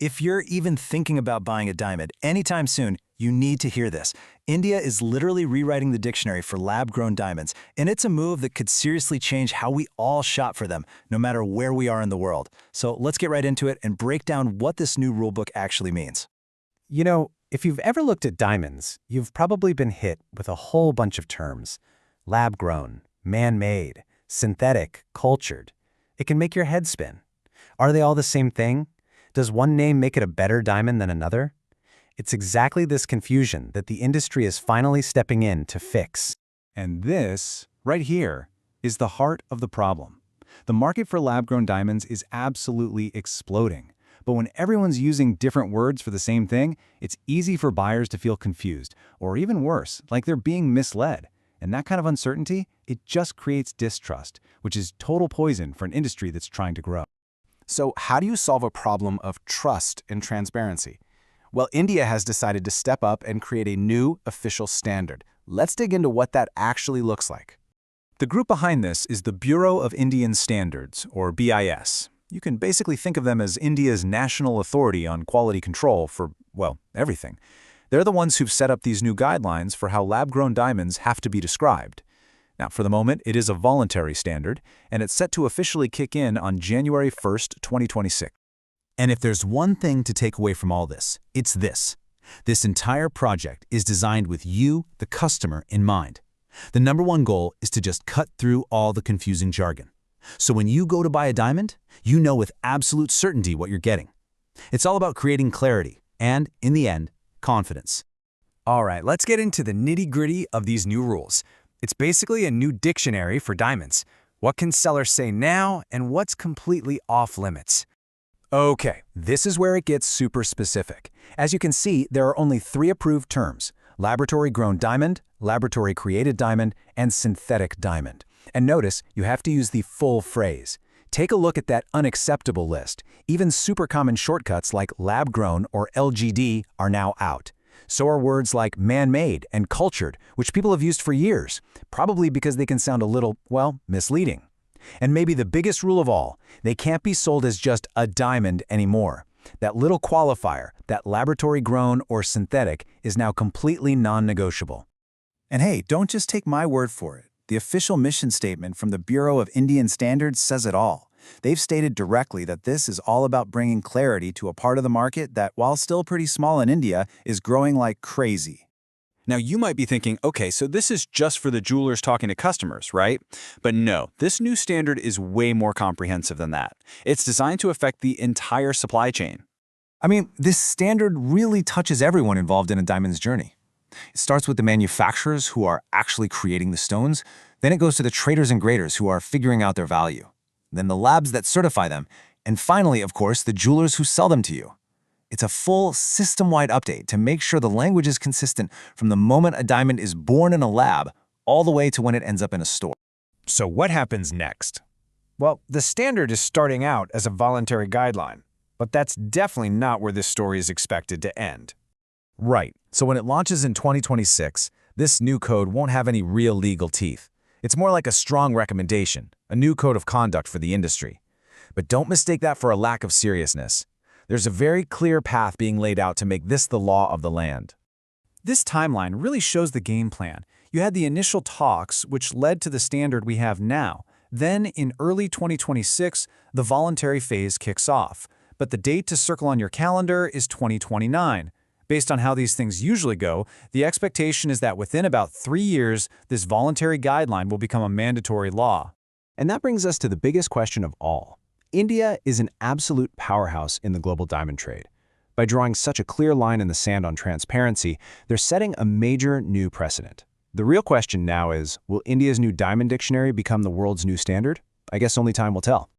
If you're even thinking about buying a diamond anytime soon, you need to hear this. India is literally rewriting the dictionary for lab-grown diamonds, and it's a move that could seriously change how we all shop for them, no matter where we are in the world. So let's get right into it and break down what this new rulebook actually means. You know, if you've ever looked at diamonds, you've probably been hit with a whole bunch of terms. Lab-grown, man-made, synthetic, cultured. It can make your head spin. Are they all the same thing? Does one name make it a better diamond than another? It's exactly this confusion that the industry is finally stepping in to fix. And this, right here, is the heart of the problem. The market for lab-grown diamonds is absolutely exploding. But when everyone's using different words for the same thing, it's easy for buyers to feel confused, or even worse, like they're being misled. And that kind of uncertainty, it just creates distrust, which is total poison for an industry that's trying to grow. So how do you solve a problem of trust and transparency? Well, India has decided to step up and create a new official standard. Let's dig into what that actually looks like. The group behind this is the Bureau of Indian Standards, or BIS. You can basically think of them as India's national authority on quality control for, well, everything. They're the ones who've set up these new guidelines for how lab-grown diamonds have to be described. Now, for the moment, it is a voluntary standard, and it's set to officially kick in on January 1st, 2026. And if there's one thing to take away from all this, it's this. This entire project is designed with you, the customer, in mind. The number one goal is to just cut through all the confusing jargon. So when you go to buy a diamond, you know with absolute certainty what you're getting. It's all about creating clarity and, in the end, confidence. All right, let's get into the nitty-gritty of these new rules. It's basically a new dictionary for diamonds. What can sellers say now and what's completely off limits? Okay, this is where it gets super specific. As you can see, there are only 3 approved terms: laboratory-grown diamond, laboratory-created diamond, and synthetic diamond. And notice, you have to use the full phrase. Take a look at that unacceptable list. Even super common shortcuts like lab-grown or LGD are now out. So are words like man-made and cultured, which people have used for years, probably because they can sound a little, well, misleading. And maybe the biggest rule of all, they can't be sold as just a diamond anymore. That little qualifier, that laboratory-grown or synthetic, is now completely non-negotiable. And hey, don't just take my word for it. The official mission statement from the Bureau of Indian Standards says it all. They've stated directly that this is all about bringing clarity to a part of the market that, while still pretty small in India, is growing like crazy. Now, you might be thinking, okay, so this is just for the jewelers talking to customers, right? But no, this new standard is way more comprehensive than that. It's designed to affect the entire supply chain. I mean, this standard really touches everyone involved in a diamond's journey. It starts with the manufacturers who are actually creating the stones, then it goes to the traders and graders who are figuring out their value, then the labs that certify them, and finally, of course, the jewelers who sell them to you. It's a full system-wide update to make sure the language is consistent from the moment a diamond is born in a lab all the way to when it ends up in a store. So what happens next? Well, the standard is starting out as a voluntary guideline, but that's definitely not where this story is expected to end. Right. So when it launches in 2026, this new code won't have any real legal teeth. It's more like a strong recommendation, a new code of conduct for the industry. But don't mistake that for a lack of seriousness. There's a very clear path being laid out to make this the law of the land. This timeline really shows the game plan. You had the initial talks, which led to the standard we have now. Then, in early 2026, the voluntary phase kicks off. But the date to circle on your calendar is 2029. Based on how these things usually go, the expectation is that within about 3 years, this voluntary guideline will become a mandatory law. And that brings us to the biggest question of all. India is an absolute powerhouse in the global diamond trade. By drawing such a clear line in the sand on transparency, they're setting a major new precedent. The real question now is, will India's new diamond dictionary become the world's new standard? I guess only time will tell.